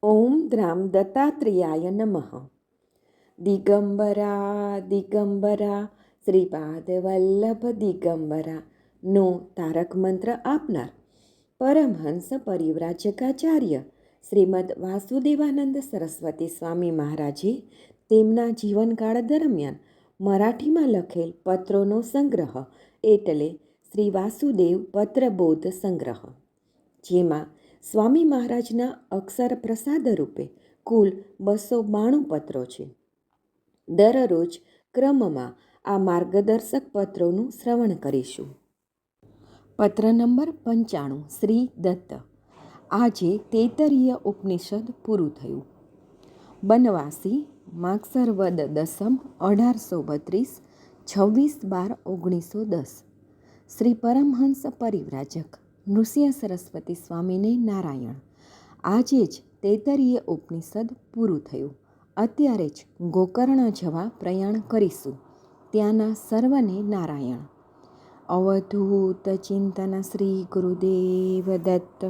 ઓમ દ્રામ દત્તાત્રેયાય નમઃ. દિગંબરા દિગંબરા શ્રીપાદ વલ્લભ દિગંબરા નો તારક મંત્ર આપનાર પરમહંસ પરિવ્રાજકાચાર્ય શ્રીમદ વાસુદેવાનંદ સરસ્વતી સ્વામી મહારાજે તેમના જીવનકાળ દરમિયાન મરાઠીમાં લખેલ પત્રોનો સંગ્રહ એટલે શ્રી વાસુદેવ પત્રબોધ સંગ્રહ, જેમાં સ્વામી મહારાજના અક્ષર પ્રસાદ રૂપે કુલ 292 પત્રો છે. દરરોજ ક્રમમાં આ માર્ગદર્શક પત્રોનું શ્રવણ કરીશું. પત્ર નંબર 95 શ્રી દત્ત. આજે તૈત્તરીય ઉપનિષદ પૂરું થયું. બનવાસી માગસર વદ દસમ 1832 26/12/1910. શ્રી પરમહંસ પરિવ્રાજક નૃસિંહ સરસ્વતી સ્વામીને નારાયણ. આજે જ તૈત્તરીય ઉપનિષદ પૂરું થયું. અત્યારે જ ગોકર્ણ જવા પ્રયાણ કરીશું. ત્યાંના સર્વને નારાયણ. અવધૂત ચિંતન શ્રી ગુરુદેવ દત્ત.